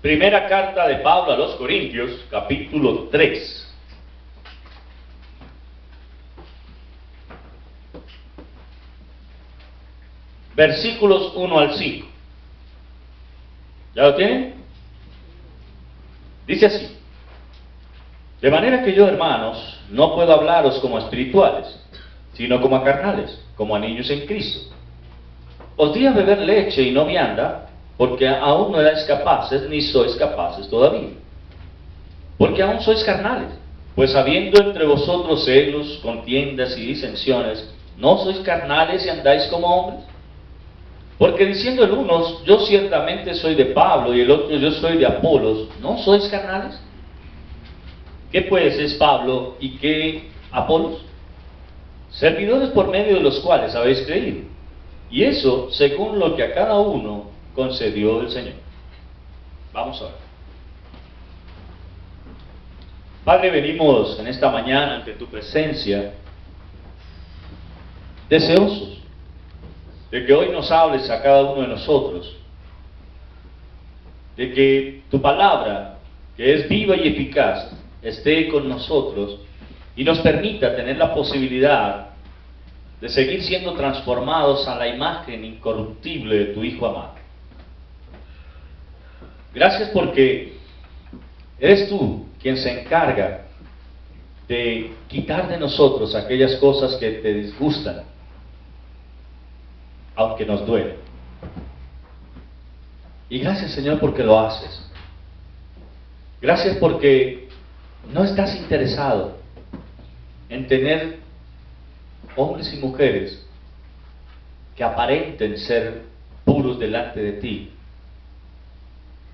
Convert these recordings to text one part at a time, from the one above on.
Primera carta de Pablo a los Corintios, capítulo 3. Versículos 1 al 5. ¿Ya lo tienen? Dice así: de manera que yo, hermanos, no puedo hablaros como a espirituales, sino como a carnales, como a niños en Cristo. Os di a beber leche y no vianda, porque aún no erais capaces, ni sois capaces todavía. Porque aún sois carnales, pues habiendo entre vosotros celos, contiendas y disensiones, ¿no sois carnales y andáis como hombres? Porque diciendo el uno, yo ciertamente soy de Pablo, y el otro, yo soy de Apolos, ¿no sois carnales? ¿Qué pues es Pablo y qué Apolos? Servidores por medio de los cuales habéis creído, y eso según lo que a cada uno concedió el Señor. Vamos a ver. Padre, venimos en esta mañana ante tu presencia, deseosos de que hoy nos hables a cada uno de nosotros, de que tu palabra, que es viva y eficaz, esté con nosotros y nos permita tener la posibilidad de seguir siendo transformados a la imagen incorruptible de tu Hijo amado. Gracias porque eres tú quien se encarga de quitar de nosotros aquellas cosas que te disgustan, aunque nos duele. Y gracias, Señor, porque lo haces. Gracias porque no estás interesado en tener hombres y mujeres que aparenten ser puros delante de ti,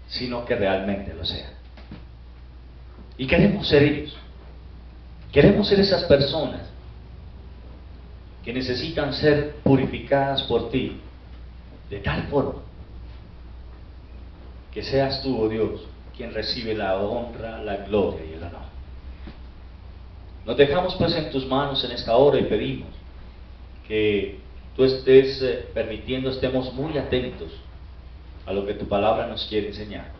sino que realmente lo sean. Y queremos ser ellos. Queremos ser esas personas que necesitan ser purificadas por ti, de tal forma que seas tú, oh Dios, quien recibe la honra, la gloria y el honor. Nos dejamos pues en tus manos en esta hora y pedimos que tú estés permitiendo, estemos muy atentos a lo que tu palabra nos quiere enseñar,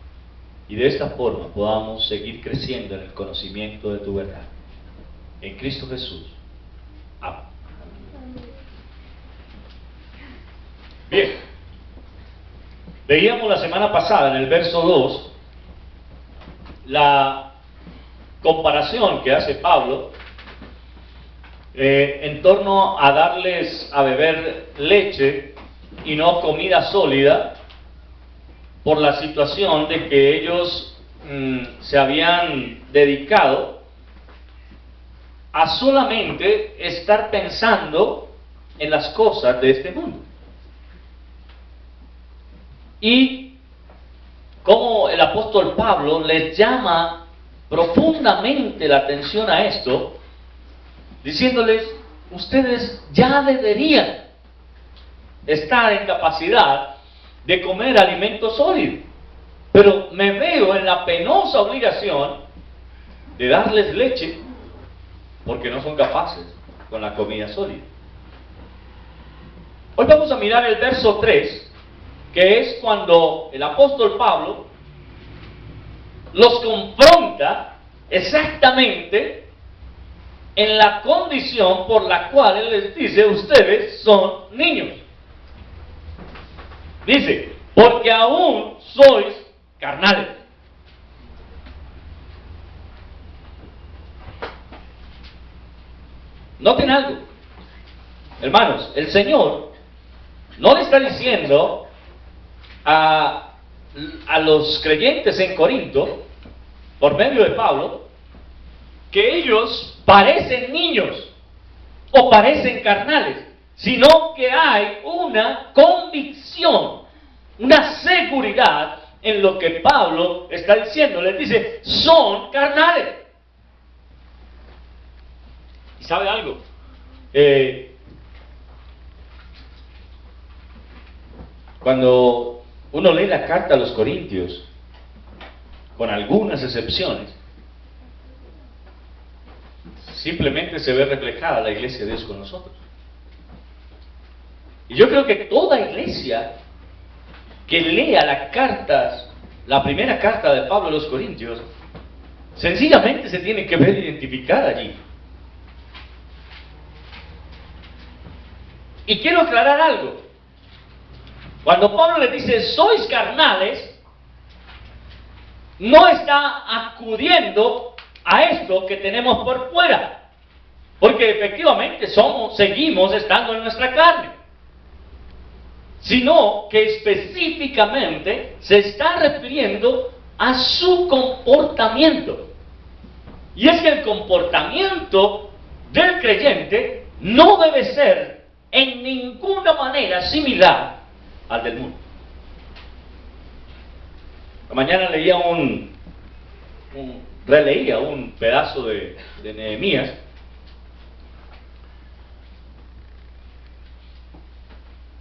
y de esta forma podamos seguir creciendo en el conocimiento de tu verdad. En Cristo Jesús. Amén. Bien, veíamos la semana pasada en el verso 2 la comparación que hace Pablo en torno a darles a beber leche y no comida sólida, por la situación de que ellos se habían dedicado a solamente estar pensando en las cosas de este mundo. Y como el apóstol Pablo les llama profundamente la atención a esto, diciéndoles: ustedes ya deberían estar en capacidad de comer alimento sólido, pero me veo en la penosa obligación de darles leche porque no son capaces con la comida sólida. Hoy vamos a mirar el verso 3, que es cuando el apóstol Pablo los confronta exactamente en la condición por la cual él les dice: ustedes son niños. Dice: porque aún sois carnales. Noten algo, hermanos, el Señor no le está diciendo a los creyentes en Corinto, por medio de Pablo, que ellos parecen niños o parecen carnales, sino que hay una convicción, una seguridad en lo que Pablo está diciendo. Les dice: son carnales. ¿Y sabe algo? Cuando uno lee la carta a los Corintios, con algunas excepciones, simplemente se ve reflejada la iglesia de Dios con nosotros. Y yo creo que toda iglesia que lea las cartas la primera carta de Pablo a los Corintios, sencillamente se tiene que ver identificada allí. Y quiero aclarar algo. Cuando Pablo le dice, sois carnales, no está acudiendo a esto que tenemos por fuera, porque efectivamente seguimos estando en nuestra carne, sino que específicamente se está refiriendo a su comportamiento. Y es que el comportamiento del creyente no debe ser en ninguna manera similar al del mundo. Mañana leía releía un pedazo de Nehemías,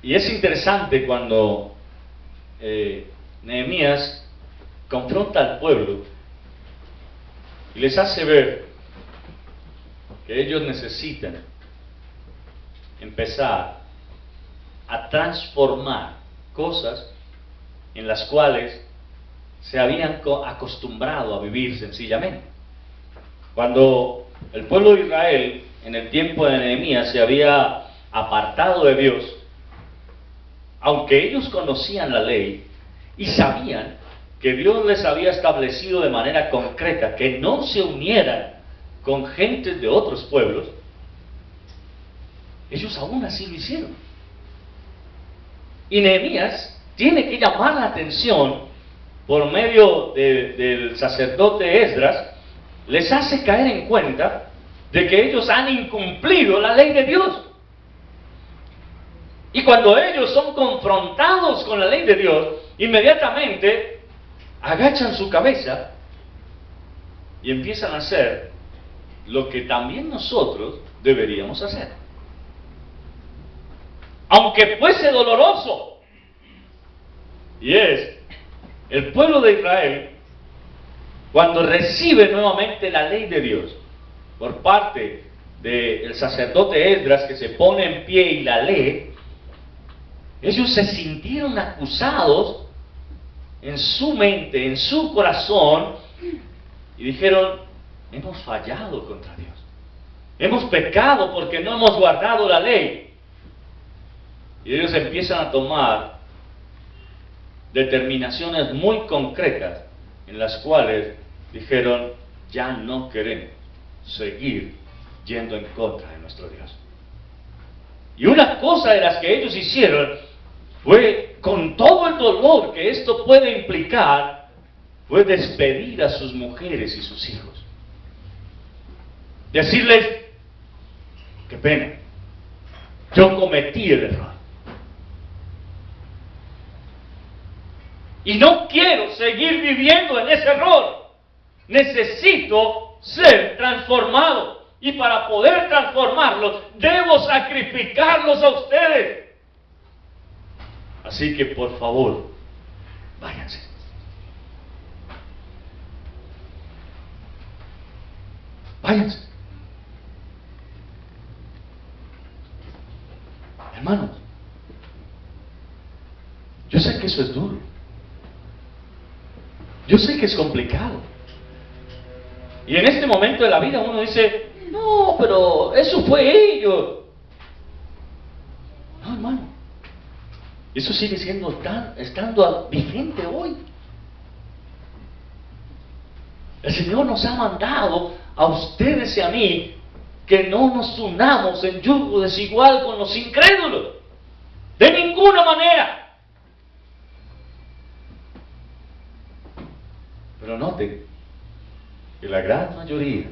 y es interesante cuando Nehemías confronta al pueblo y les hace ver que ellos necesitan empezar a transformar cosas en las cuales se habían acostumbrado a vivir sencillamente. Cuando el pueblo de Israel, en el tiempo de Nehemías, se había apartado de Dios, aunque ellos conocían la ley y sabían que Dios les había establecido de manera concreta que no se unieran con gentes de otros pueblos, ellos aún así lo hicieron. Y Nehemías tiene que llamar la atención por medio del sacerdote Esdras, les hace caer en cuenta de que ellos han incumplido la ley de Dios. Y cuando ellos son confrontados con la ley de Dios, inmediatamente agachan su cabeza y empiezan a hacer lo que también nosotros deberíamos hacer. Aunque fuese doloroso. Y es, el pueblo de Israel, cuando recibe nuevamente la ley de Dios por parte del sacerdote Esdras, que se pone en pie y la lee, ellos se sintieron acusados en su mente, en su corazón, y dijeron, hemos fallado contra Dios, hemos pecado porque no hemos guardado la ley. Y ellos empiezan a tomar determinaciones muy concretas en las cuales dijeron, ya no queremos seguir yendo en contra de nuestro Dios. Y una cosa de las que ellos hicieron fue, con todo el dolor que esto puede implicar, fue despedir a sus mujeres y sus hijos. Decirles, qué pena, yo cometí el error. Y no quiero seguir viviendo en ese error. Necesito ser transformado. Y para poder transformarlos, debo sacrificarlos a ustedes. Así que por favor, váyanse. Váyanse. Hermanos, yo sé que eso es duro. Yo sé que es complicado. Y en este momento de la vida uno dice, no, pero eso fue ellos. No, hermano. Eso sigue siendo estando vigente hoy. El Señor nos ha mandado a ustedes y a mí que no nos unamos en yugo desigual con los incrédulos. De ninguna manera. Pero noten que la gran mayoría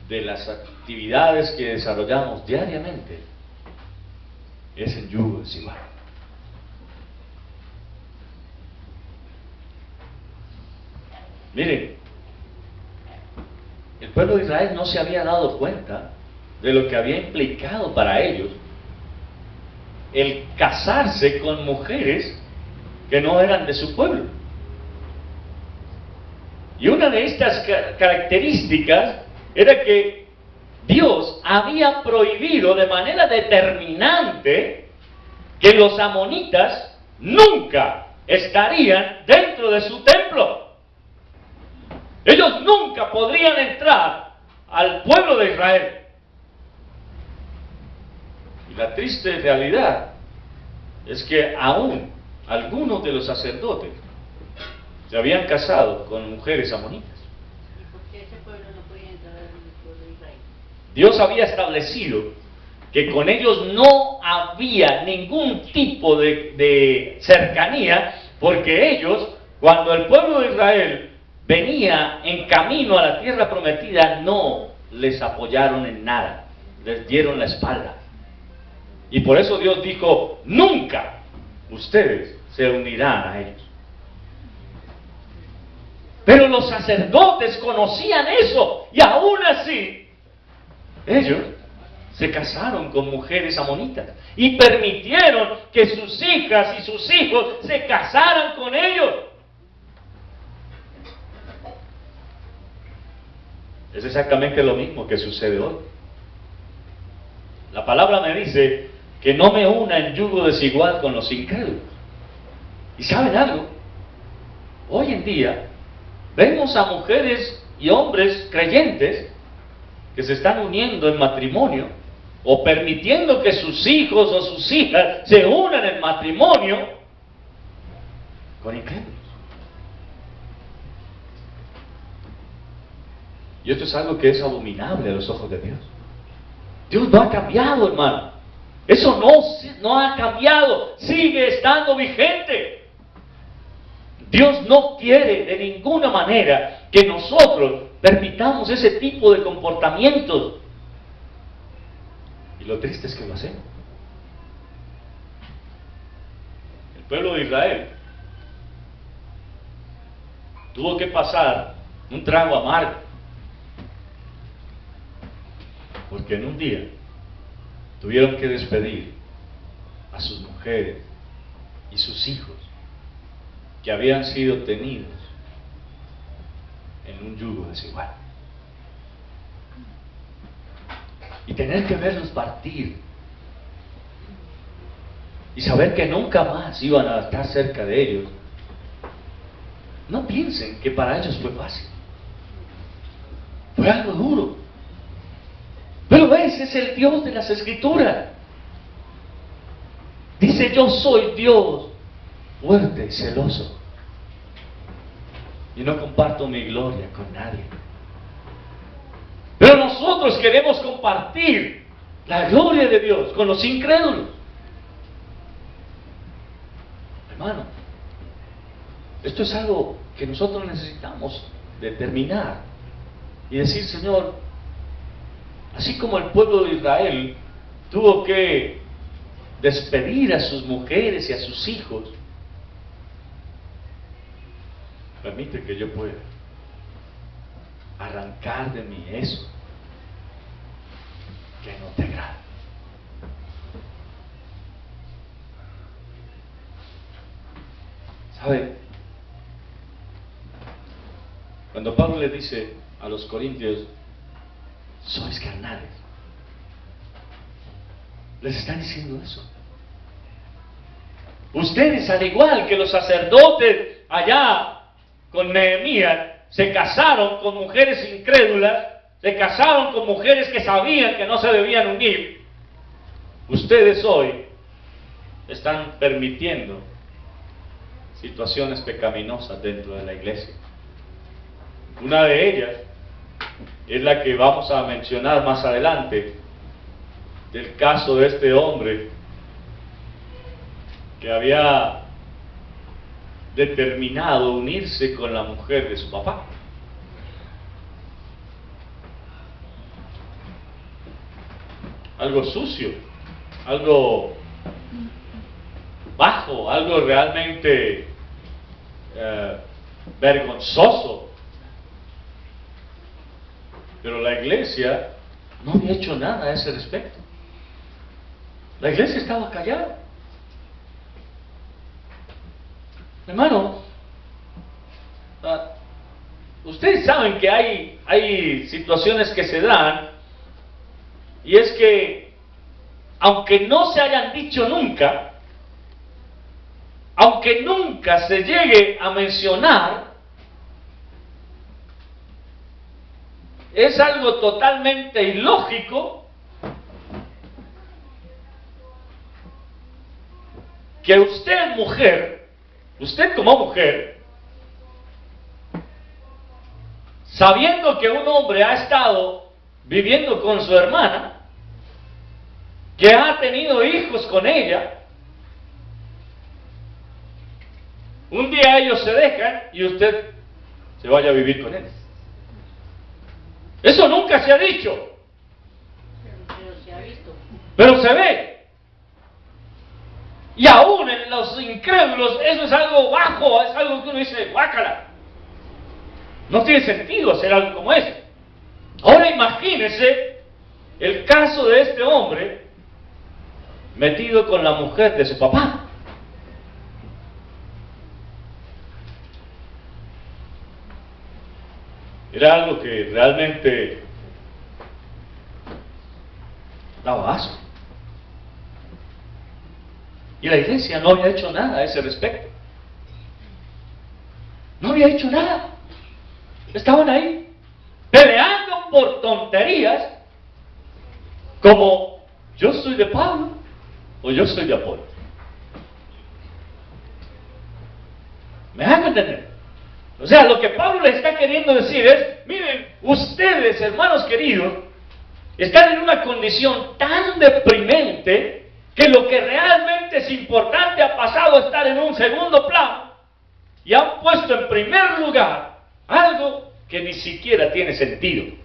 de las actividades que desarrollamos diariamente es en yugo desigual. Miren, el pueblo de Israel no se había dado cuenta de lo que había implicado para ellos el casarse con mujeres que no eran de su pueblo. Y una de estas características era que Dios había prohibido de manera determinante que los amonitas nunca estarían dentro de su templo. Ellos nunca podrían entrar al pueblo de Israel. Y la triste realidad es que aún algunos de los sacerdotes se habían casado con mujeres amonitas. ¿Y por qué ese pueblo no podía entrar al pueblo de Israel? Dios había establecido que con ellos no había ningún tipo de cercanía, porque ellos, cuando el pueblo de Israel venía en camino a la tierra prometida, no les apoyaron en nada, les dieron la espalda. Y por eso Dios dijo, nunca ustedes se unirán a ellos. Pero los sacerdotes conocían eso, y aún así, ellos se casaron con mujeres amonitas y permitieron que sus hijas y sus hijos se casaran con ellos. Es exactamente lo mismo que sucede hoy. La palabra me dice que no me una en yugo desigual con los incrédulos. ¿Y saben algo? Hoy en día vemos a mujeres y hombres creyentes que se están uniendo en matrimonio o permitiendo que sus hijos o sus hijas se unan en matrimonio con incrédulos. Y esto es algo que es abominable a los ojos de Dios. Dios no ha cambiado, hermano. Eso no ha cambiado, sigue estando vigente. Dios no quiere de ninguna manera que nosotros permitamos ese tipo de comportamientos. Y lo triste es que lo hacemos. El pueblo de Israel tuvo que pasar un trago amargo, porque en un día tuvieron que despedir a sus mujeres y sus hijos que habían sido tenidos en un yugo desigual. Y tener que verlos partir y saber que nunca más iban a estar cerca de ellos. No piensen que para ellos fue fácil. Fue algo duro. Pero ese es el Dios de las Escrituras. Dice, yo soy Dios fuerte y celoso, y no comparto mi gloria con nadie. Pero nosotros queremos compartir la gloria de Dios con los incrédulos. Hermano, esto es algo que nosotros necesitamos determinar y decir, Señor, así como el pueblo de Israel tuvo que despedir a sus mujeres y a sus hijos, permite que yo pueda arrancar de mí eso que no te agrada. ¿Sabe? Cuando Pablo le dice a los corintios, sois carnales, les está diciendo eso. Ustedes, al igual que los sacerdotes allá con Nehemías, se casaron con mujeres incrédulas, se casaron con mujeres que sabían que no se debían unir. Ustedes hoy están permitiendo situaciones pecaminosas dentro de la iglesia. Una de ellas es la que vamos a mencionar más adelante, del caso de este hombre que había determinado unirse con la mujer de su papá. Algo sucio, algo bajo, algo realmente vergonzoso. Pero la iglesia no había hecho nada a ese respecto. La iglesia estaba callada. Hermano, ustedes saben que hay situaciones que se dan, y es que, aunque no se hayan dicho nunca, aunque nunca se llegue a mencionar, es algo totalmente ilógico que usted, mujer, usted como mujer, sabiendo que un hombre ha estado viviendo con su hermana, que ha tenido hijos con ella, un día ellos se dejan y usted se vaya a vivir con él. Eso nunca se ha dicho, Pero se ha visto. pero se ve. Y aún en los incrédulos eso es algo bajo, es algo que uno dice, guácala. No tiene sentido hacer algo como eso. Ahora imagínese el caso de este hombre metido con la mujer de su papá. Era algo que realmente daba asco. Y la iglesia no había hecho nada a ese respecto. No había hecho nada. Estaban ahí, peleando por tonterías, como yo soy de Pablo o yo soy de Apolo. ¿Me hago entender? O sea, lo que Pablo le está queriendo decir es, miren, ustedes, hermanos queridos, están en una condición tan deprimente que lo que realmente es importante ha pasado a estar en un segundo plano y han puesto en primer lugar algo que ni siquiera tiene sentido.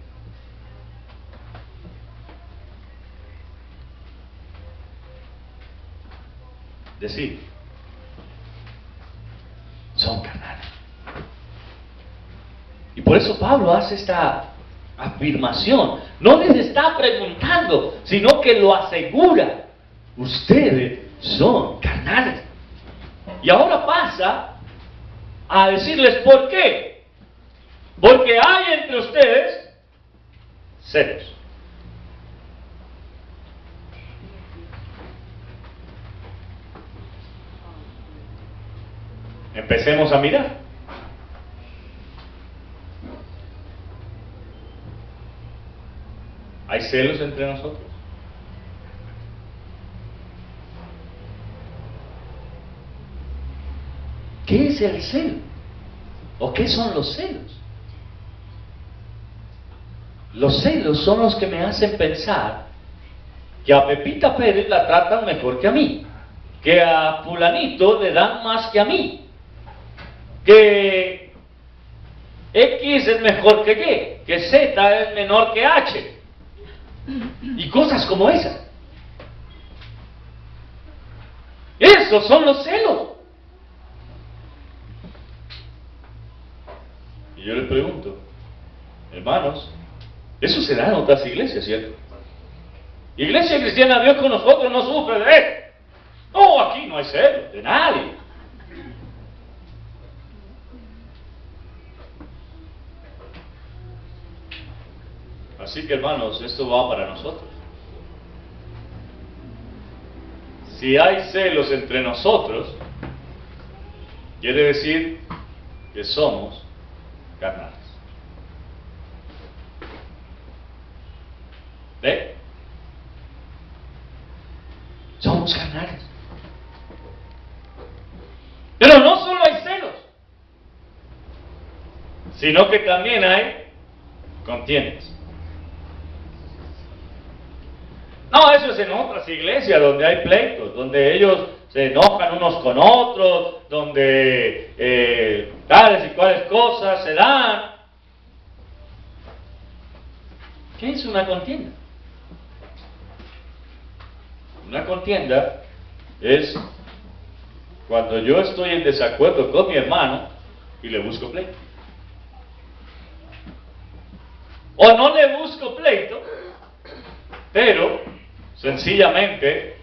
Decir, son carnales. Y por eso Pablo hace esta afirmación. No les está preguntando, sino que lo asegura. Ustedes son carnales. Y ahora pasa a decirles por qué. Porque hay entre ustedes celos. Empecemos a mirar. ¿Hay celos entre nosotros? ¿Qué es el celo? ¿O qué son los celos? Los celos son los que me hacen pensar que a Pepita Pérez la tratan mejor que a mí, que a fulanito le dan más que a mí, que X es mejor que Y, que Z es menor que H, y cosas como esas. Esos son los celos. Y yo les pregunto, hermanos, eso se da en otras iglesias, ¿cierto? Iglesia cristiana, Dios con nosotros no sufre de él. No, aquí no hay celos de nadie. Así que, hermanos, esto va para nosotros. Si hay celos entre nosotros, quiere decir que somos carnales. ¿Ve? Somos carnales. Pero no solo hay celos, sino que también hay contiendas. No, eso es en otras iglesias donde hay pleitos, donde ellos se enojan unos con otros, donde tales y cuales cosas se dan. ¿Qué es una contienda? Una contienda es cuando yo estoy en desacuerdo con mi hermano y le busco pleito. O no le busco pleito, pero sencillamente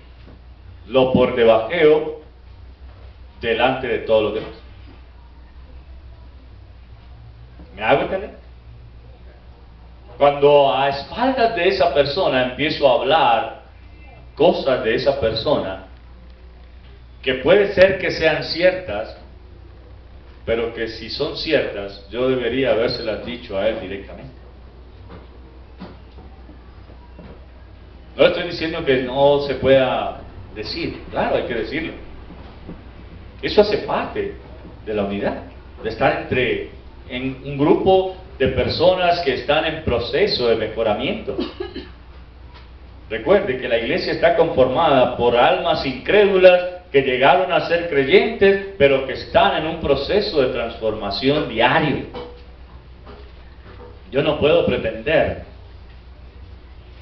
lo por debajeo delante de todos los demás. ¿Me hago entender? Cuando a espaldas de esa persona empiezo a hablar cosas de esa persona, que puede ser que sean ciertas, pero que si son ciertas, yo debería habérselas dicho a él directamente. No estoy diciendo que no se pueda decir, claro, hay que decirlo. Eso hace parte de la unidad, de estar en un grupo de personas que están en proceso de mejoramiento. Recuerde que la iglesia está conformada por almas incrédulas que llegaron a ser creyentes, pero que están en un proceso de transformación diario. Yo no puedo pretender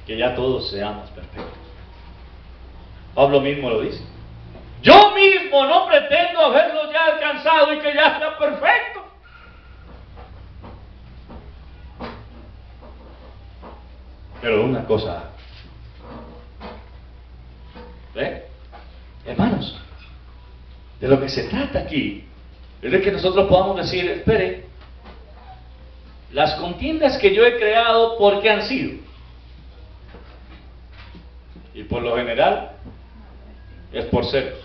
que ya todos seamos perfectos. Pablo mismo lo dice. Yo mismo no pretendo haberlo ya alcanzado y que ya sea perfecto. Pero una cosa, ¿ve? Hermanos, de lo que se trata aquí es de que nosotros podamos decir, espere, las contiendas que yo he creado, ¿por qué han sido? Y por lo general es por celos.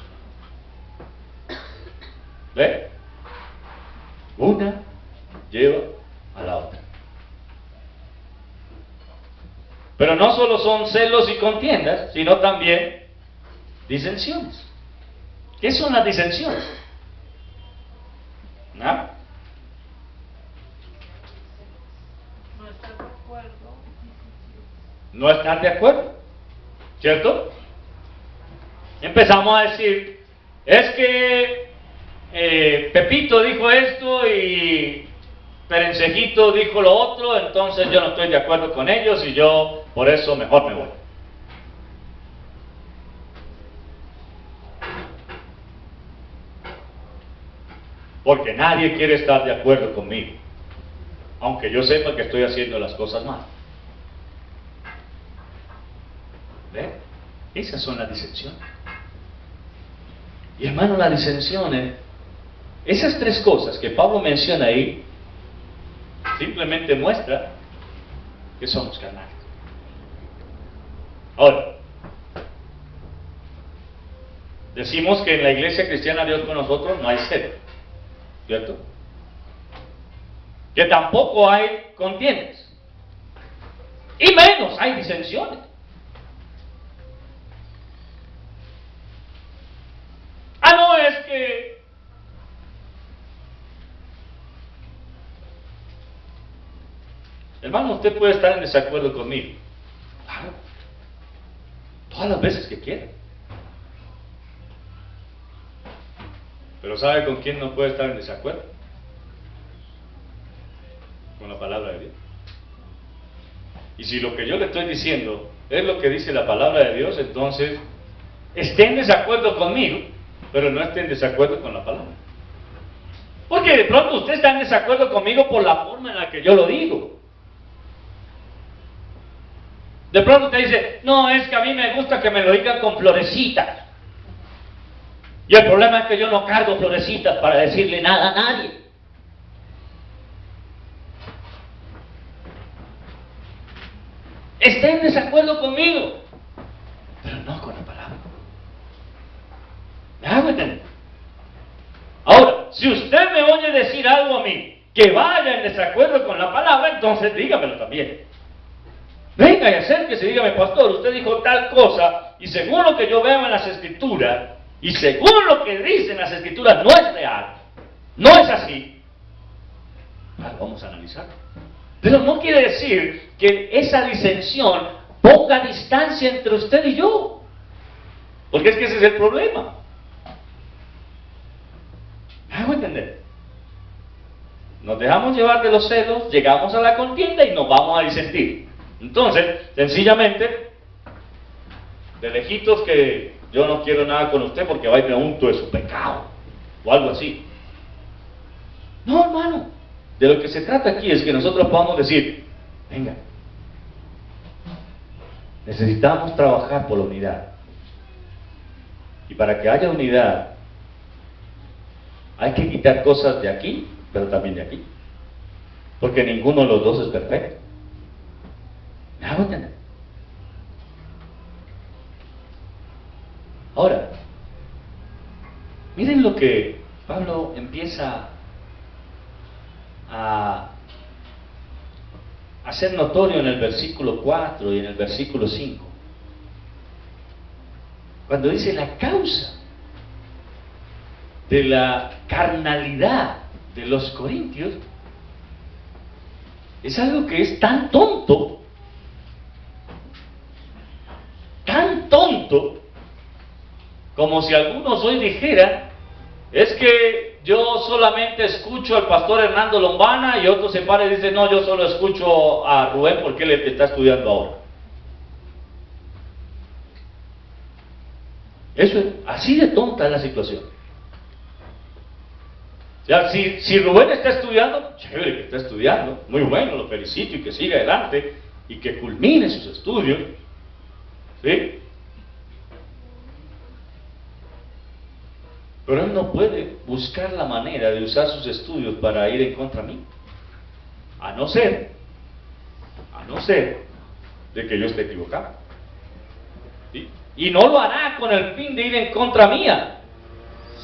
¿Ve? Una lleva a la otra. Pero no solo son celos y contiendas, sino también disensiones. ¿Qué son las disensiones? ¿No? No estar de acuerdo. No estar de acuerdo, ¿cierto? Empezamos a decir, es que Pepito dijo esto y Perencejito dijo lo otro, entonces yo no estoy de acuerdo con ellos y yo por eso mejor me voy. Porque nadie quiere estar de acuerdo conmigo, aunque yo sepa que estoy haciendo las cosas mal. ¿Ve? Esas son las disensiones. Y hermano, las disensiones, esas tres cosas que Pablo menciona ahí, simplemente muestra que somos carnales. Ahora, decimos que en la iglesia cristiana Dios con nosotros no hay celo, ¿cierto? Que tampoco hay contiendas, y menos hay disensiones. No, es que hermano, usted puede estar en desacuerdo conmigo, claro, todas las veces que quiera. Pero ¿sabe con quién no puede estar en desacuerdo? Con la palabra de Dios. Y si lo que yo le estoy diciendo es lo que dice la palabra de Dios, entonces esté en desacuerdo conmigo, pero no esté en desacuerdo con la palabra. Porque de pronto usted está en desacuerdo conmigo por la forma en la que yo lo digo. De pronto usted dice, no, es que a mí me gusta que me lo digan con florecitas. Y el problema es que yo no cargo florecitas para decirle nada a nadie. Esté en desacuerdo conmigo, pero no con la palabra. ¿Me hago entender? Ahora, si usted me oye decir algo a mí que vaya en desacuerdo con la palabra, entonces dígamelo también. Venga y acérquese y dígame, pastor, usted dijo tal cosa, y según lo que yo veo en las Escrituras, y según lo que dicen las Escrituras, no es real, no es así. Ahora vamos a analizarlo. Pero no quiere decir que esa disensión ponga distancia entre usted y yo, porque es que ese es el problema. ¿Me hago entender? Nos dejamos llevar de los celos, llegamos a la contienda y nos vamos a disentir. Entonces, sencillamente, de lejitos que yo no quiero nada con usted porque va y me unto de su pecado, o algo así. No, hermano, de lo que se trata aquí es que nosotros podamos decir, venga, necesitamos trabajar por la unidad. Y para que haya unidad, hay que quitar cosas de aquí, pero también de aquí. Porque ninguno de los dos es perfecto. ¿Me hago entender? Ahora, que Pablo empieza a hacer notorio en el versículo 4 y en el versículo 5. Cuando dice la causa de la carnalidad de los corintios, es algo que es tan tonto, como si algunos hoy dijeran, es que yo solamente escucho al pastor Hernando Lombana, y otro se para y dice, no, yo solo escucho a Rubén porque él está estudiando ahora. Eso es, así de tonta es la situación. O sea, si Rubén está estudiando, chévere que está estudiando, muy bueno, lo felicito y que siga adelante y que culmine sus estudios, ¿sí? Pero él no puede buscar la manera de usar sus estudios para ir en contra mí, a no ser de que yo esté equivocado, ¿sí? Y no lo hará con el fin de ir en contra mía,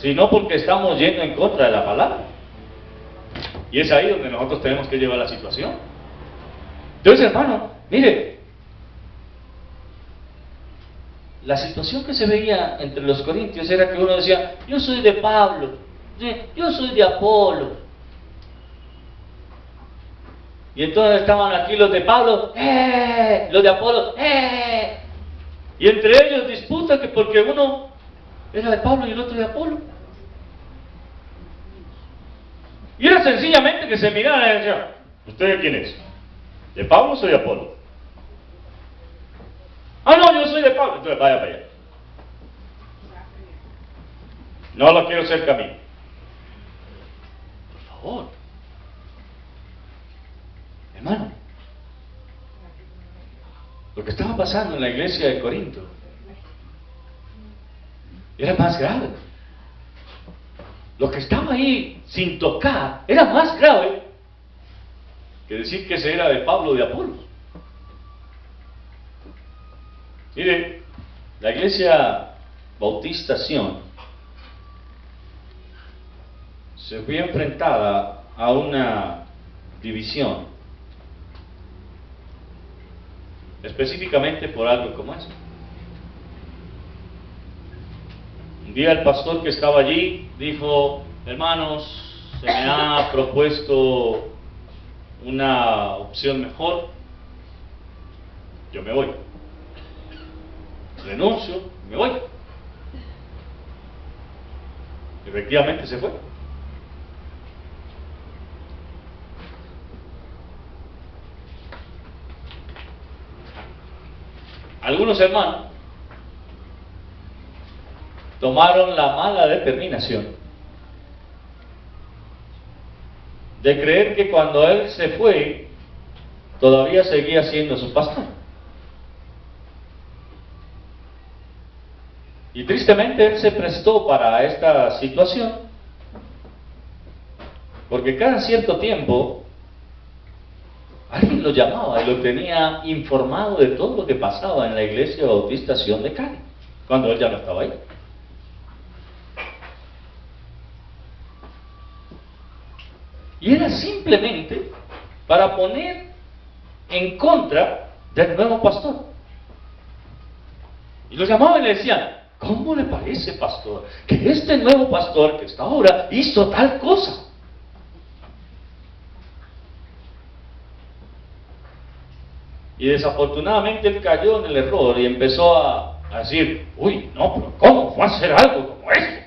sino porque estamos yendo en contra de la palabra. Y es ahí donde nosotros tenemos que llevar la situación. Entonces, hermano, mire, la situación que se veía entre los corintios era que uno decía, yo soy de Pablo, yo soy de Apolo. Y entonces estaban aquí los de Pablo, los de Apolo, y entre ellos disputa que porque uno era de Pablo y el otro de Apolo. Y era sencillamente que se miraran y decían, ¿usted quién es? ¿De Pablo o soy de Apolo? Ah, no, yo soy de Pablo. Entonces vaya para allá. No lo quiero cerca a mí. Por favor. Hermano, lo que estaba pasando en la iglesia de Corinto era más grave. Lo que estaba ahí sin tocar era más grave que decir que ese era de Pablo o de Apolo. Mire, la iglesia Bautista Sion se vio enfrentada a una división, específicamente por algo como eso. Un día el pastor que estaba allí dijo, hermanos, se me ha propuesto una opción mejor, yo me voy. Renuncio, me voy. Efectivamente se fue. Algunos hermanos tomaron la mala determinación de creer que cuando él se fue, todavía seguía siendo su pastor. Y tristemente él se prestó para esta situación, porque cada cierto tiempo alguien lo llamaba y lo tenía informado de todo lo que pasaba en la iglesia Bautista Sion de Cali, cuando él ya no estaba ahí. Y era simplemente para poner en contra del nuevo pastor. Y lo llamaban y le decían, ¿cómo le parece, pastor, que este nuevo pastor que está ahora hizo tal cosa? Y desafortunadamente él cayó en el error y empezó a decir, uy, no, pero ¿cómo fue a hacer algo como esto?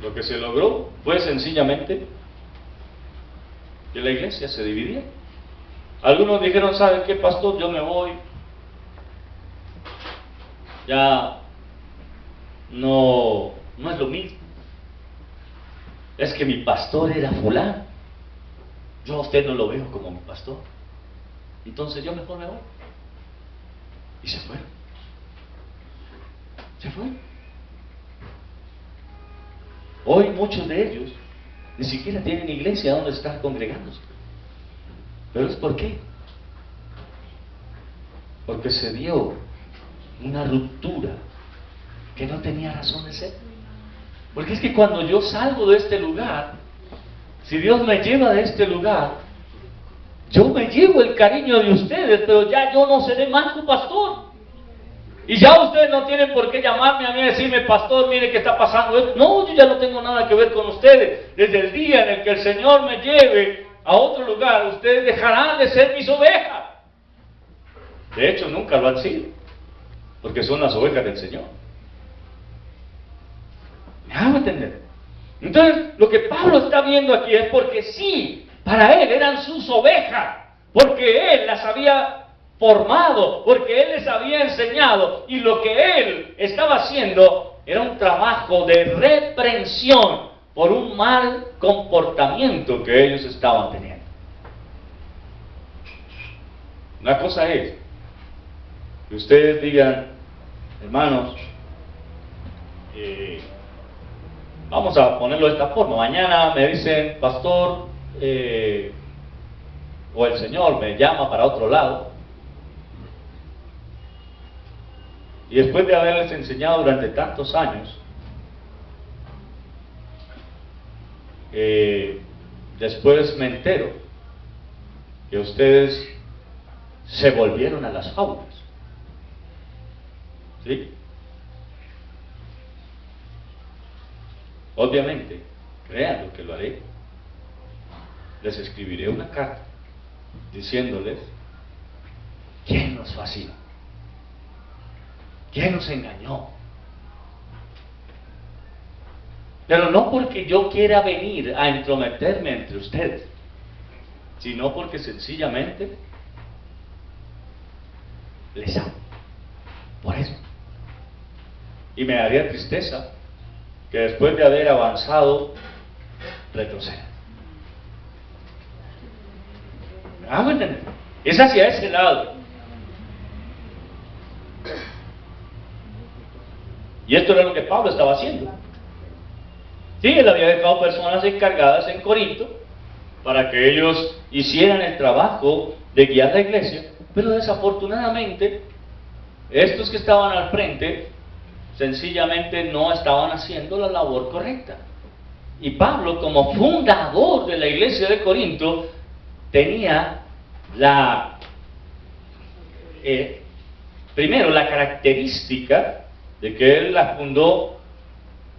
Lo que se logró fue sencillamente que la iglesia se dividía. Algunos dijeron, ¿sabe qué, pastor? Yo me voy. Ya no es lo mismo. Es que mi pastor era fulano. Yo a usted no lo veo como mi pastor. Entonces yo mejor me voy. Y se fueron. Se fueron. Hoy muchos de ellos ni siquiera tienen iglesia donde están congregándose. ¿Pero es por qué? Porque se dio una ruptura que no tenía razón de ser. Porque es que cuando yo salgo de este lugar, si Dios me lleva de este lugar, yo me llevo el cariño de ustedes, pero ya yo no seré más su pastor. Y ya ustedes no tienen por qué llamarme a mí y decirme, pastor, mire qué está pasando esto. No, yo ya no tengo nada que ver con ustedes. Desde el día en el que el Señor me lleve a otro lugar, ustedes dejarán de ser mis ovejas. De hecho, nunca lo han sido, porque son las ovejas del Señor. ¿Me hago entender? Entonces, lo que Pablo está viendo aquí es porque sí, para él eran sus ovejas, porque él las había formado, porque él les había enseñado, y lo que él estaba haciendo era un trabajo de reprensión por un mal comportamiento que ellos estaban teniendo. Una cosa es que ustedes digan, hermanos, vamos a ponerlo de esta forma, mañana me dicen, pastor, o el Señor me llama para otro lado, y después de haberles enseñado durante tantos años, después me entero que ustedes se volvieron a las fábulas. ¿Sí? Obviamente, créanlo que lo haré. Les escribiré una carta diciéndoles quién nos fascinó, quién nos engañó. Pero no porque yo quiera venir a entrometerme entre ustedes, sino porque sencillamente les amo. Por eso. Y me daría tristeza que después de haber avanzado, retrocedan. ¿Me hago entender? Es hacia ese lado. Y esto era lo que Pablo estaba haciendo. Sí, él había dejado personas encargadas en Corinto para que ellos hicieran el trabajo de guiar la iglesia, pero desafortunadamente estos que estaban al frente sencillamente no estaban haciendo la labor correcta. Y Pablo, como fundador de la iglesia de Corinto, tenía primero la característica de que él la fundó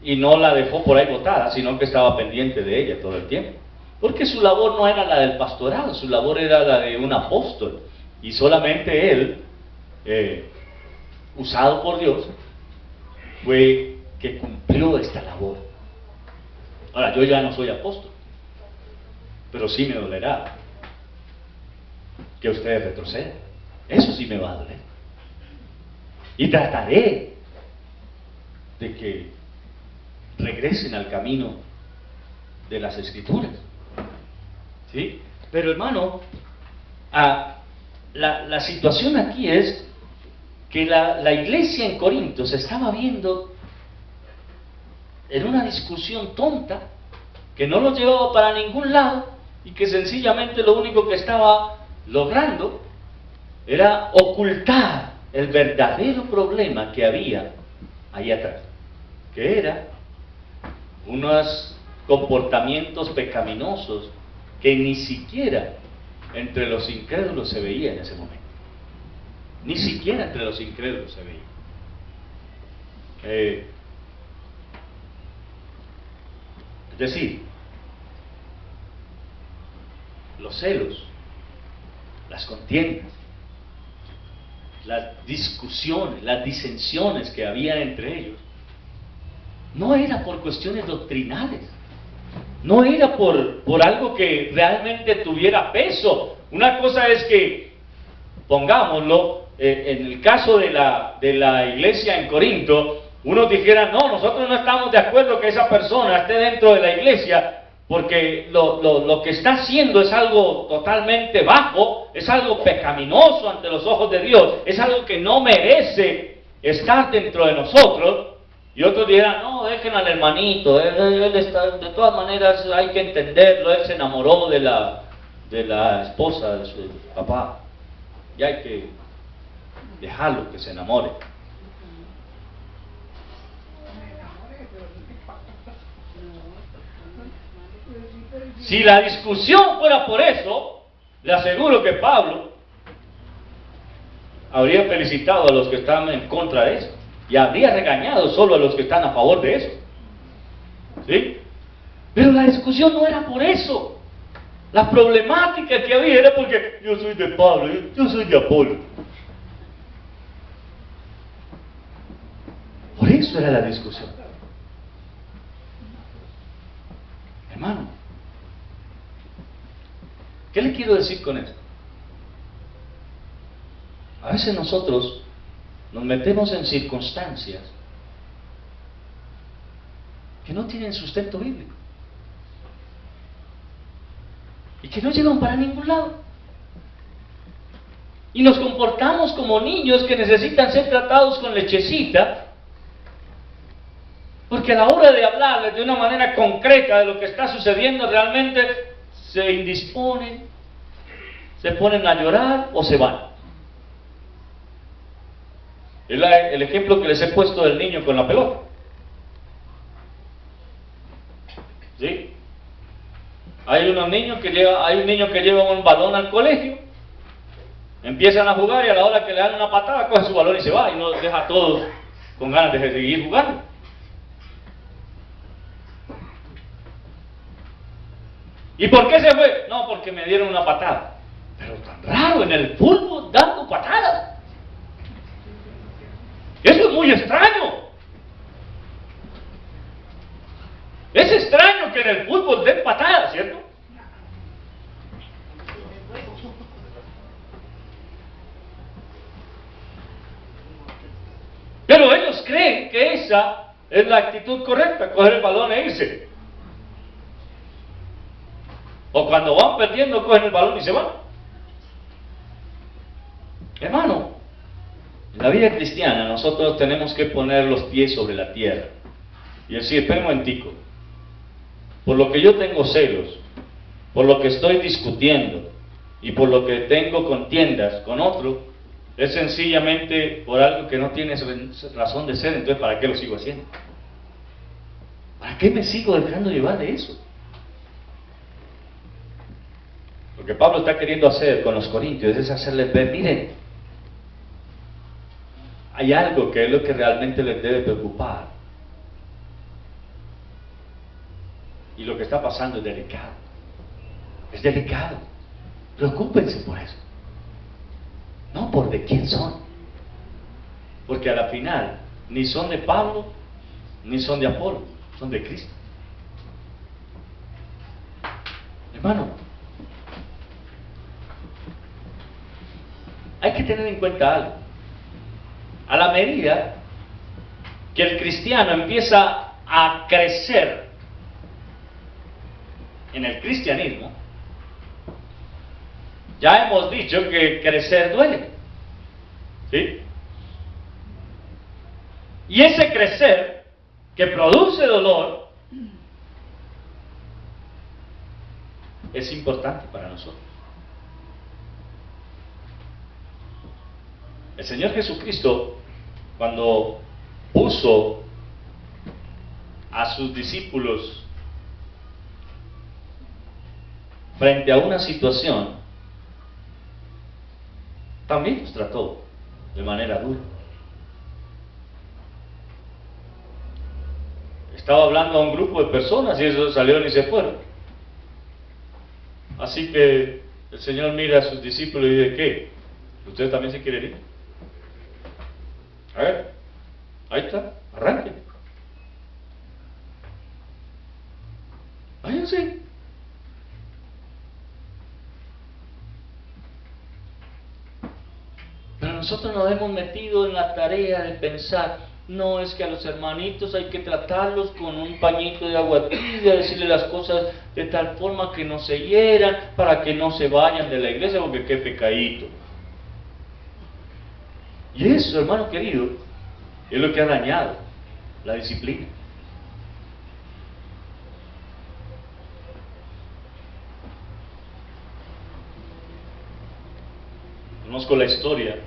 y no la dejó por ahí botada, sino que estaba pendiente de ella todo el tiempo. Porque su labor no era la del pastorado, su labor era la de un apóstol. Y solamente él, usado por Dios, fue que cumplió esta labor. Ahora, yo ya no soy apóstol, pero sí me dolerá que ustedes retrocedan. Eso sí me va a doler. Y trataré de que regresen al camino de las Escrituras. ¿Sí? Pero hermano, la situación aquí es que la iglesia en Corinto se estaba viendo en una discusión tonta que no los llevaba para ningún lado y que sencillamente lo único que estaba logrando era ocultar el verdadero problema que había ahí atrás, que era unos comportamientos pecaminosos que ni siquiera entre los incrédulos se veía en ese momento. Ni siquiera entre los incrédulos se veía. Es decir, los celos, las contiendas, las discusiones, las disensiones que había entre ellos, no era por cuestiones doctrinales, no era por algo que realmente tuviera peso. Una cosa es que, pongámoslo, en el caso de la iglesia en Corinto, unos dijeran, no, nosotros no estamos de acuerdo que esa persona esté dentro de la iglesia, porque lo que está haciendo es algo totalmente bajo, es algo pecaminoso ante los ojos de Dios, es algo que no merece estar dentro de nosotros. Y otros dirán, no, dejen al hermanito, él está, de todas maneras hay que entenderlo, él se enamoró de la esposa de su papá, y hay que dejarlo que se enamore. Si la discusión fuera por eso, le aseguro que Pablo habría felicitado a los que están en contra de eso y habría regañado solo a los que están a favor de eso. ¿Sí? Pero la discusión no era por eso. La problemática que había era porque yo soy de Pablo, yo soy de Apolo. Por eso era la discusión. Hermano, ¿qué le quiero decir con esto? A veces nosotros nos metemos en circunstancias que no tienen sustento bíblico y que no llevan para ningún lado. Y nos comportamos como niños que necesitan ser tratados con lechecita, porque a la hora de hablarles de una manera concreta de lo que está sucediendo realmente se indisponen, se ponen a llorar o se van. Es el ejemplo que les he puesto del niño con la pelota. ¿Sí? Hay un niño que lleva un balón al colegio, empiezan a jugar y a la hora que le dan una patada coge su balón y se va y no deja a todos con ganas de seguir jugando. ¿Y por qué se fue? No, porque me dieron una patada. Pero tan raro, en el fútbol dando patadas. Eso es muy extraño. Es extraño que en el fútbol den patadas, ¿cierto? Pero ellos creen que esa es la actitud correcta, coger el balón e irse. O cuando van perdiendo, cogen el balón y se van. Hermano, en la vida cristiana nosotros tenemos que poner los pies sobre la tierra y decir, espera un momentico, por lo que yo tengo celos, por lo que estoy discutiendo y por lo que tengo contiendas con otro, es sencillamente por algo que no tiene razón de ser. Entonces ¿para qué lo sigo haciendo? ¿Para qué me sigo dejando llevar de eso? Lo que Pablo está queriendo hacer con los corintios es hacerles ver, miren, hay algo que es lo que realmente les debe preocupar. Y lo que está pasando es delicado. Es delicado. Preocúpense por eso. No por de quién son. Porque a la final, ni son de Pablo, ni son de Apolo, son de Cristo. Hermano, hay que tener en cuenta algo. A la medida que el cristiano empieza a crecer en el cristianismo, ya hemos dicho que crecer duele, ¿sí? Y ese crecer que produce dolor es importante para nosotros. El Señor Jesucristo, cuando puso a sus discípulos frente a una situación, también los trató de manera dura. Estaba hablando a un grupo de personas y esos salieron y se fueron. Así que el Señor mira a sus discípulos y dice, ¿qué? ¿Ustedes también se quieren ir? A ver, ahí está, arranquen. Váyanse. Pero nosotros nos hemos metido en la tarea de pensar, no, es que a los hermanitos hay que tratarlos con un pañito de agua tibia, decirles las cosas de tal forma que no se hieran, para que no se vayan de la iglesia, porque qué pecadito. Y eso, hermano querido, es lo que ha dañado la disciplina. Conozco la historia,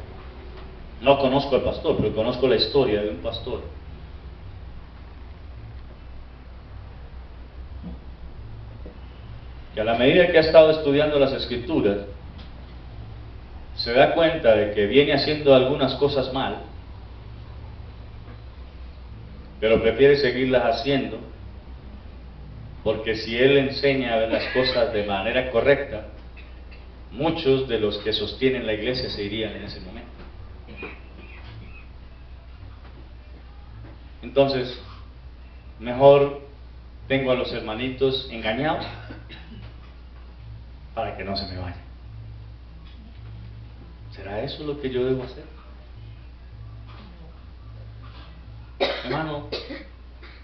no conozco al pastor, pero conozco la historia de un pastor que a la medida que ha estado estudiando las Escrituras, se da cuenta de que viene haciendo algunas cosas mal, pero prefiere seguirlas haciendo, porque si él enseña a ver las cosas de manera correcta, muchos de los que sostienen la iglesia se irían en ese momento. Entonces, mejor tengo a los hermanitos engañados para que no se me vayan. ¿Será eso lo que yo debo hacer? Hermano,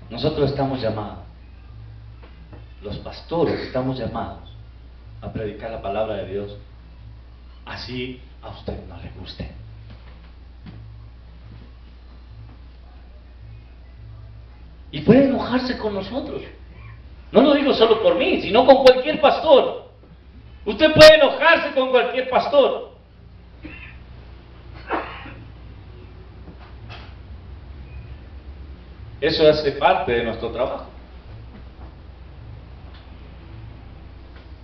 nosotros estamos llamados, los pastores estamos llamados a predicar la palabra de Dios, así a usted no le guste. Y puede enojarse con nosotros. No lo digo solo por mí, sino con cualquier pastor. Usted puede enojarse con cualquier pastor. Eso hace parte de nuestro trabajo.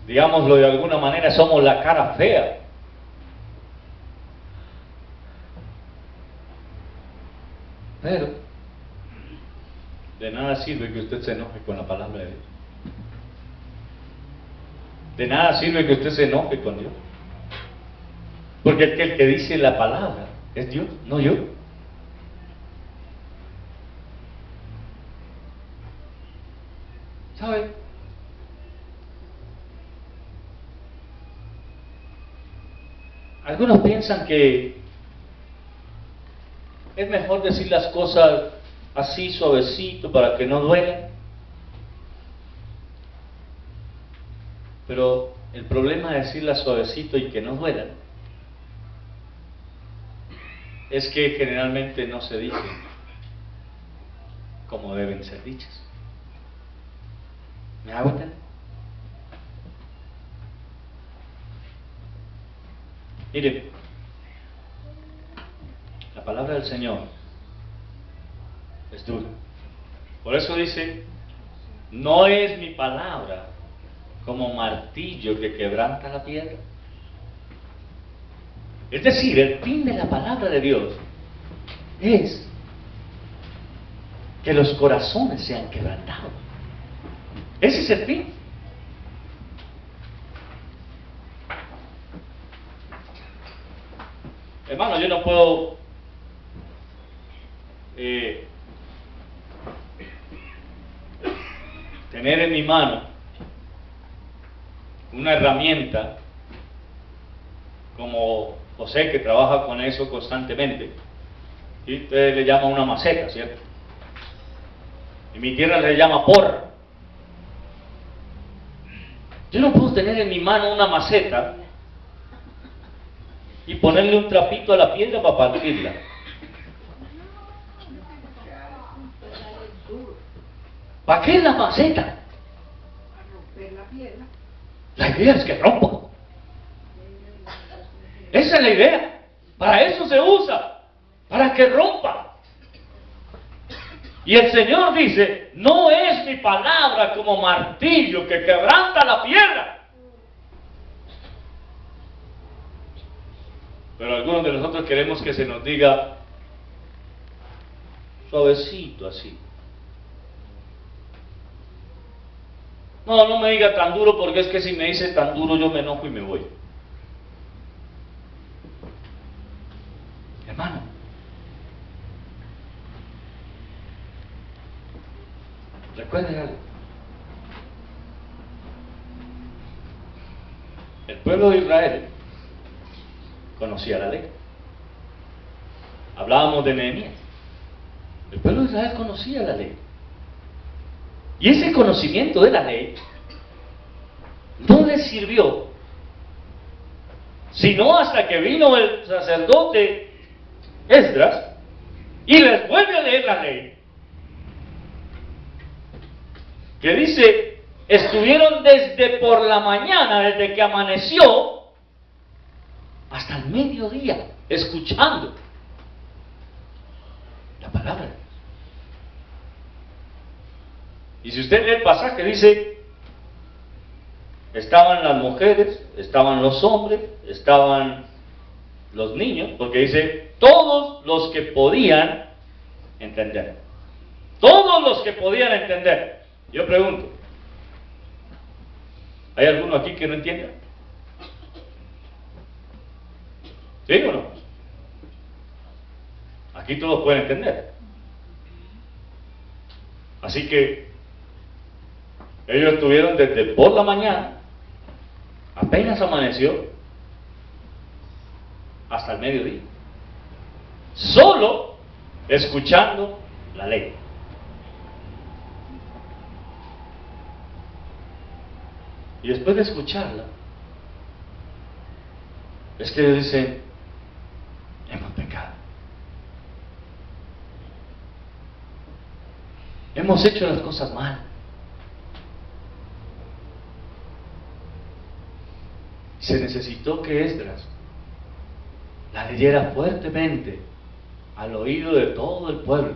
Digámoslo de alguna manera, somos la cara fea. Pero de nada sirve que usted se enoje con la palabra de Dios. De nada sirve que usted se enoje con Dios. Porque el que dice la palabra es Dios, no yo. ¿Sabe? Algunos piensan que es mejor decir las cosas así suavecito para que no duelan. Pero el problema de decirlas suavecito y que no duelan es que generalmente no se dicen como deben ser dichas. ¿Me hago entender? Miren, la palabra del Señor es dura. Por eso dice, no es mi palabra como martillo que quebranta la piedra. Es decir, el fin de la palabra de Dios es que los corazones sean quebrantados. Ese es el fin. Hermano, yo no puedo tener en mi mano una herramienta como José, que trabaja con eso constantemente, y usted le llama una maceta, ¿cierto? En mi tierra le llama porra. Yo no puedo tener en mi mano una maceta y ponerle un trapito a la piedra para partirla. ¿Para qué es la maceta? Para romper la piedra. La idea es que rompa. Esa es la idea. Para eso se usa. Para que rompa. Y el Señor dice, no es mi palabra como martillo que quebranta la piedra. Pero algunos de nosotros queremos que se nos diga suavecito así. No, no me diga tan duro, porque es que si me dice tan duro yo me enojo y me voy. Hermano, recuerde algo. El pueblo de Israel conocía la ley. Hablábamos de Nehemías. El pueblo de Israel conocía la ley. Y ese conocimiento de la ley no les sirvió sino hasta que vino el sacerdote Esdras y les vuelve a leer la ley, que dice, estuvieron desde por la mañana, desde que amaneció hasta el mediodía escuchando la palabra de Dios. Y si usted lee el pasaje, dice estaban las mujeres, estaban los hombres, estaban los niños, porque dice, todos los que podían entender. Todos los que podían entender. Yo pregunto, ¿hay alguno aquí que no entienda? ¿Sí o no? Aquí todos pueden entender. Así que ellos estuvieron desde por la mañana, apenas amaneció, hasta el mediodía, solo escuchando la ley. Y después de escucharla, es que ellos dicen, hemos pecado. Hemos hecho las cosas mal. Se necesitó que Esdras la leyera fuertemente al oído de todo el pueblo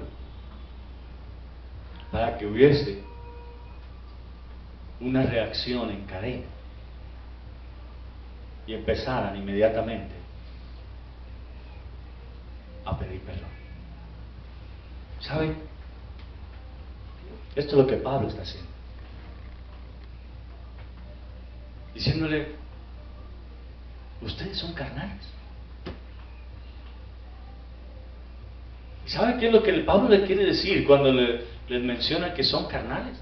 para que hubiese una reacción en cadena y empezaran inmediatamente a pedir perdón. ¿Saben? Esto es lo que Pablo está haciendo. Diciéndole, ustedes son carnales. ¿Y saben qué es lo que Pablo le quiere decir cuando les menciona que son carnales?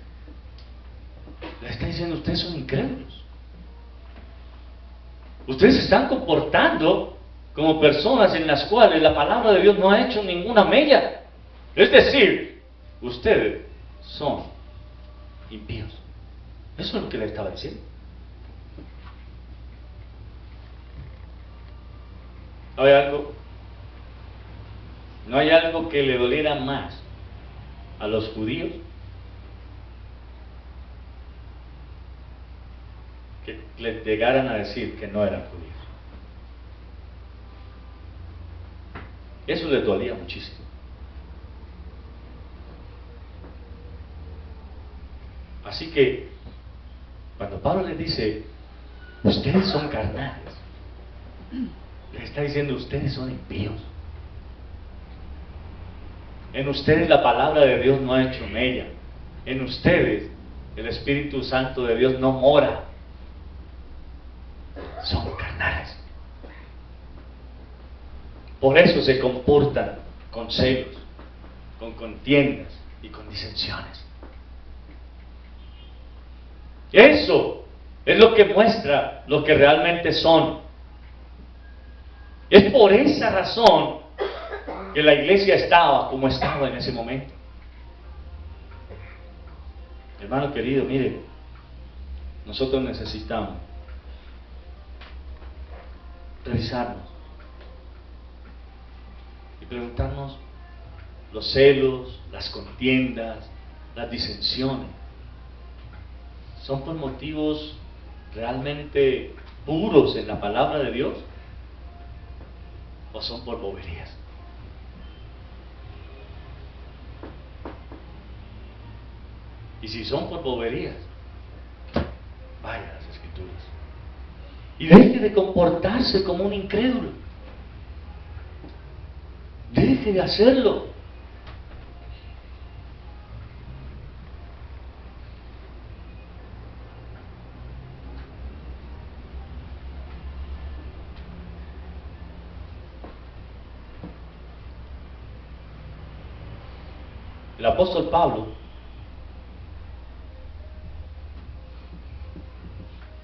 Le está diciendo, ustedes son incrédulos. Ustedes se están comportando como personas en las cuales la palabra de Dios no ha hecho ninguna mella. Es decir, ustedes son impíos. Eso es lo que le estaba diciendo. ¿No hay algo que le doliera más a los judíos que les llegaran a decir que no eran judíos? Eso les dolía muchísimo. Así que, cuando Pablo les dice, ustedes son carnales, les está diciendo, ustedes son impíos. En ustedes la palabra de Dios no ha hecho mella. En ustedes el Espíritu Santo de Dios no mora. Son carnales. Por eso se comportan con celos, con contiendas y con disensiones. Eso es lo que muestra lo que realmente son. Es por esa razón que la iglesia estaba como estaba en ese momento. Hermano querido, mire, nosotros necesitamos revisarnos y preguntarnos los celos, las contiendas, las disensiones, ¿son por motivos realmente puros en la palabra de Dios? ¿O son por boberías? Y si son por boberías, vaya a las Escrituras y deje de comportarse como un incrédulo. Deje de hacerlo. El apóstol Pablo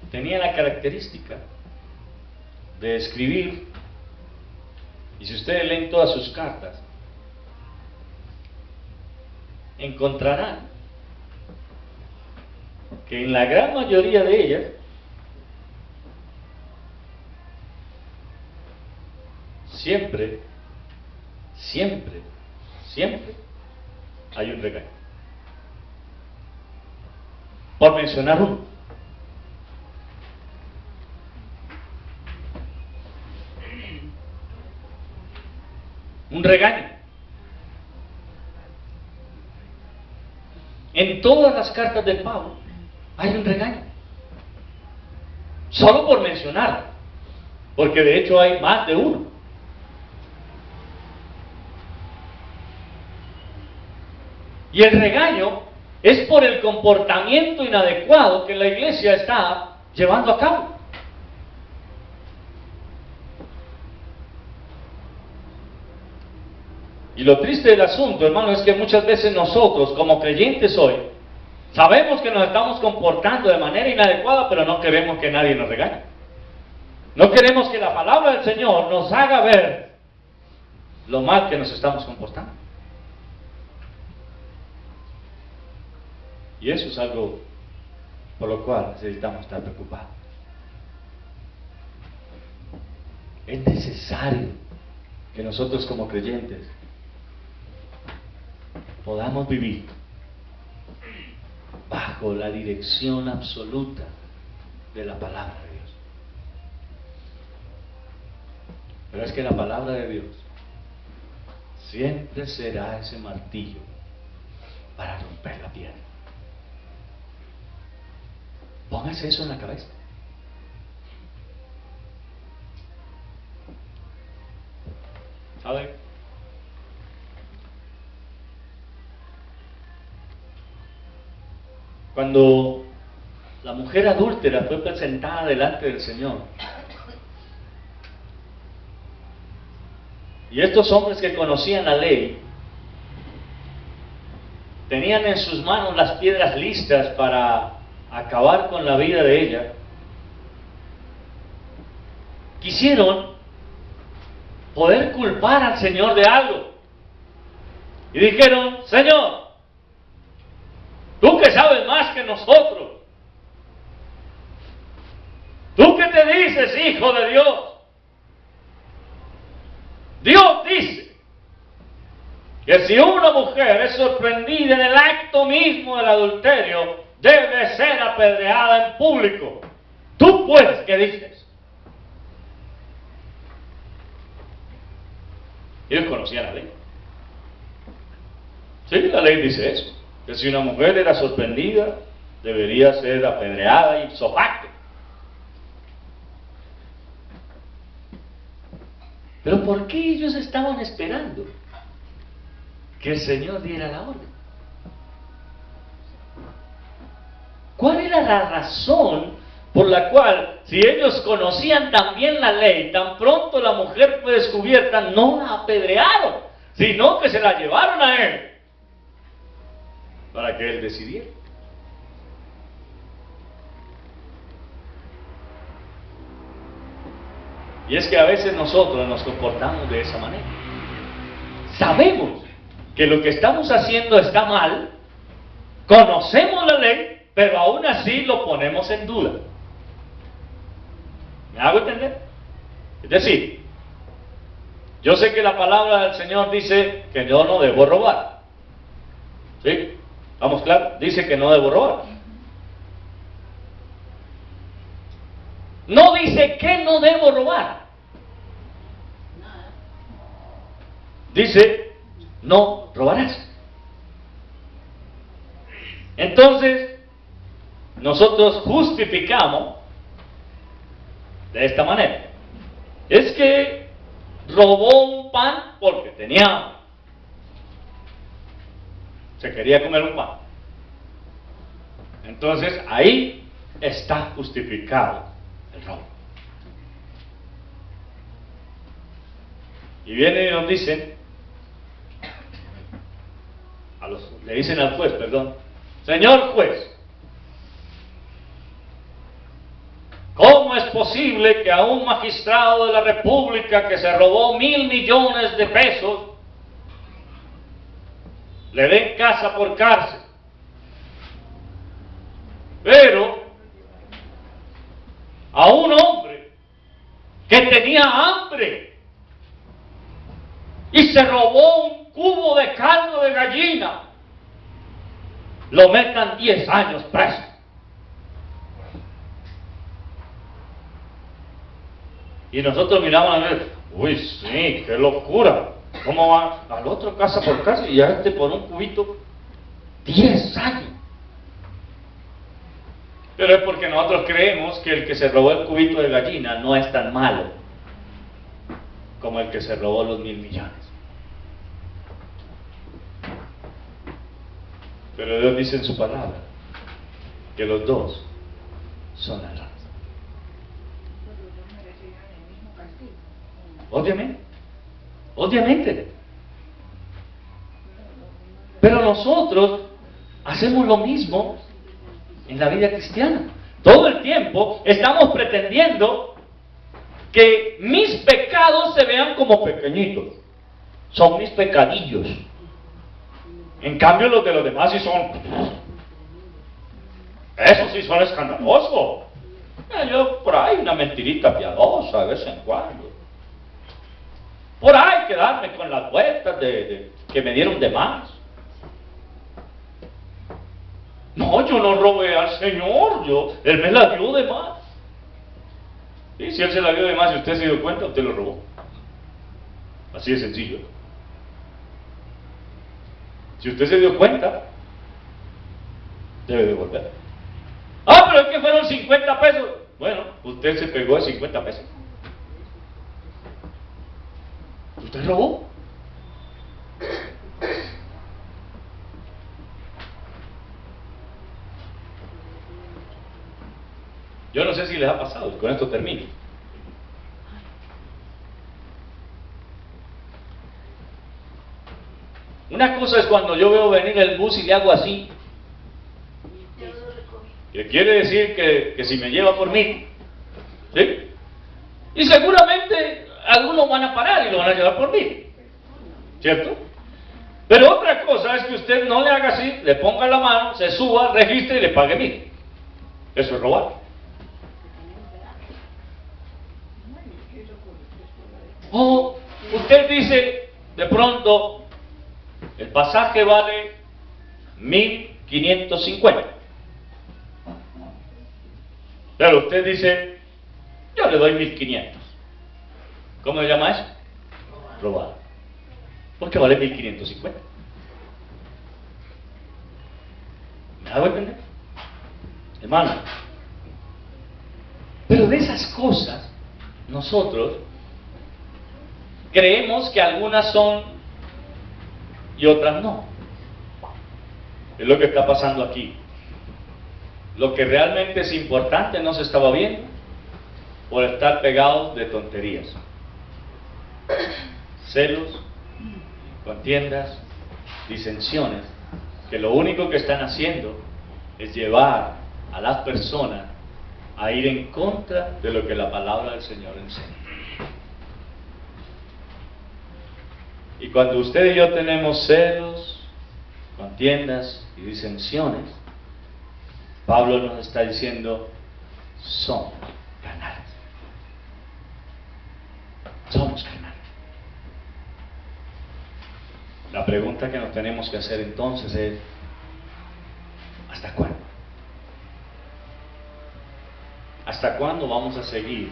tenía la característica de escribir, y si ustedes leen todas sus cartas, encontrarán que en la gran mayoría de ellas siempre hay un regaño. Por mencionar uno. Un regaño. En todas las cartas de Pablo hay un regaño. Solo por mencionar, porque de hecho hay más de uno. Y el regaño es por el comportamiento inadecuado que la iglesia está llevando a cabo. Y lo triste del asunto, hermano, es que muchas veces nosotros, como creyentes hoy, sabemos que nos estamos comportando de manera inadecuada, pero no queremos que nadie nos regañe. No queremos que la palabra del Señor nos haga ver lo mal que nos estamos comportando. Y eso es algo por lo cual necesitamos estar preocupados. Es necesario que nosotros como creyentes podamos vivir bajo la dirección absoluta de la palabra de Dios. Pero es que la palabra de Dios siempre será ese martillo para romper la piedra. Póngase eso en la cabeza. ¿Sabe? Cuando la mujer adúltera fue presentada delante del Señor, y estos hombres que conocían la ley tenían en sus manos las piedras listas para acabar con la vida de ella, quisieron poder culpar al Señor de algo. Y dijeron: Señor, tú que sabes más que nosotros, tú que te dices hijo de Dios, Dios dice que si una mujer es sorprendida en el acto mismo del adulterio, debe ser apedreada en público. ¿Tú pues qué dices? Ellos conocían la ley. Sí, la ley dice eso, que si una mujer era sorprendida, debería ser apedreada ipso facto. Pero ¿por qué ellos estaban esperando que el Señor diera la orden? ¿Cuál era la razón por la cual, si ellos conocían también la ley, tan pronto la mujer fue descubierta, no la apedrearon, sino que se la llevaron a él para que él decidiera? Y es que a veces nosotros nos comportamos de esa manera. Sabemos que lo que estamos haciendo está mal, conocemos la ley, pero aún así lo ponemos en duda. ¿Me hago entender? Es decir, yo sé que la palabra del Señor dice que yo no debo robar. ¿Sí? ¿Vamos claro? Dice que no debo robar. No dice que no debo robar. Dice, no robarás. Entonces, nosotros justificamos de esta manera. Es que robó un pan porque tenía hambre. Se quería comer un pan. Entonces, ahí está justificado el robo. Y vienen y nos dicen, le dicen al juez, perdón: Señor juez, ¿cómo es posible que a un magistrado de la República que se robó 1.000 millones de pesos le den casa por cárcel, pero a un hombre que tenía hambre y se robó un cubo de caldo de gallina, lo metan 10 años preso? Y nosotros miramos a ver, uy, sí, qué locura. ¿Cómo va al otro casa por casa y a este por un cubito? 10 años. Pero es porque nosotros creemos que el que se robó el cubito de gallina no es tan malo como el que se robó los 1.000 millones. Pero Dios dice en su palabra que los dos son ladrones. Obviamente. Pero nosotros hacemos lo mismo en la vida cristiana. Todo el tiempo estamos pretendiendo que mis pecados se vean como pequeñitos. Son mis pecadillos. En cambio los de los demás sí son... Esos sí son escandalosos. Yo por ahí una mentirita piadosa de vez en cuando. Por ahí quedarme con las vueltas que me dieron de más. No, yo no robé al Señor, Él me la dio de más. Y si Él se la dio de más y usted se dio cuenta, usted lo robó. Así de sencillo. Si usted se dio cuenta, debe devolver. Ah, pero es que fueron 50 pesos. Bueno, usted se pegó de 50 pesos. ¿Usted robó? Yo no sé si les ha pasado, y con esto termino. Una cosa es cuando yo veo venir el bus y le hago así, que quiere decir que si me lleva por mí, ¿sí? Y seguramente algunos van a parar y lo van a llevar por mí, ¿cierto? Pero otra cosa es que usted no le haga así, le ponga la mano, se suba, registre y le pague 1.000. Eso es robar. O usted dice, de pronto, el pasaje vale 1.550. Pero usted dice, yo le doy 1.500. ¿Cómo se llama eso? Robar. Porque vale 1.550. ¿Me hago entender? Hermano. Pero de esas cosas, nosotros creemos que algunas son y otras no. Es lo que está pasando aquí. Lo que realmente es importante no se estaba viendo por estar pegados de tonterías. Celos, contiendas, disensiones, que lo único que están haciendo es llevar a las personas a ir en contra de lo que la palabra del Señor enseña. Y cuando usted y yo tenemos celos, contiendas y disensiones, Pablo nos está diciendo, somos carnales. Somos carnales. La pregunta que nos tenemos que hacer entonces es, ¿hasta cuándo? ¿Hasta cuándo vamos a seguir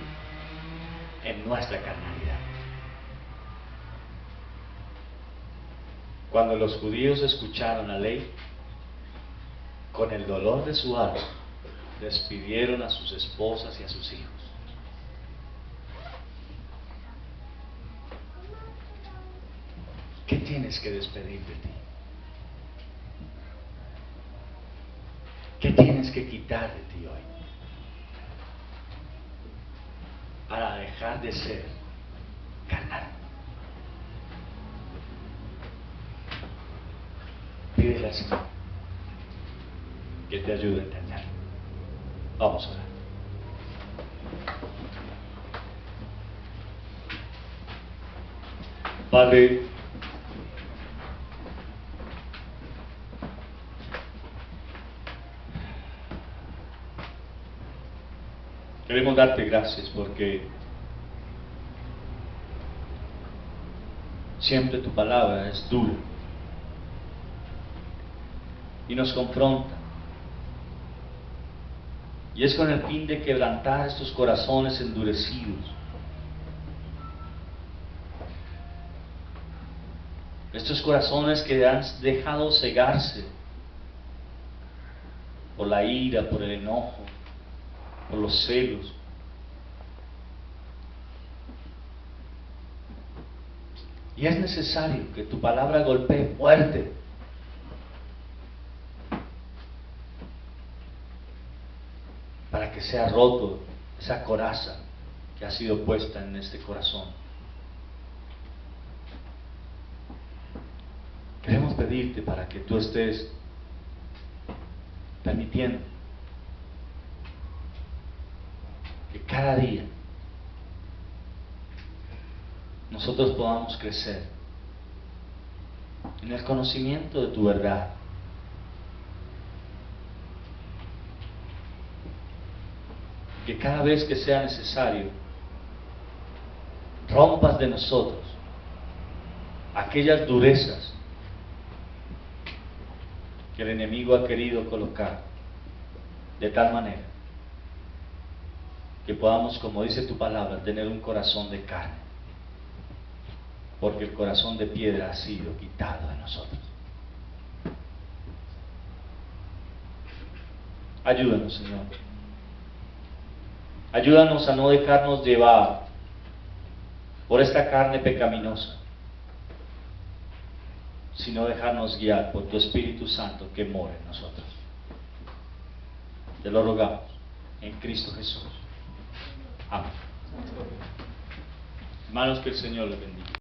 en nuestra carnalidad? Cuando los judíos escucharon la ley, con el dolor de su alma, despidieron a sus esposas y a sus hijos. ¿Qué tienes que despedir de ti? ¿Qué tienes que quitar de ti hoy? Para dejar de ser carnal. Pídele al Señor que te ayude a entender. Vamos a orar. Padre, queremos darte gracias porque siempre tu palabra es dura y nos confronta. Y es con el fin de quebrantar estos corazones endurecidos. Estos corazones que han dejado cegarse por la ira, por el enojo, por los celos. Y es necesario que tu palabra golpee fuerte. Para que sea roto esa coraza que ha sido puesta en este corazón. Queremos pedirte para que tú estés permitiendo que cada día nosotros podamos crecer en el conocimiento de tu verdad. Que cada vez que sea necesario, rompas de nosotros aquellas durezas que el enemigo ha querido colocar, de tal manera que podamos, como dice tu palabra, tener un corazón de carne, porque el corazón de piedra ha sido quitado de nosotros. Ayúdanos, Señor. Ayúdanos a no dejarnos llevar por esta carne pecaminosa, sino dejarnos guiar por tu Espíritu Santo que mora en nosotros. Te lo rogamos en Cristo Jesús. Amén. Hermanos, que el Señor les bendiga.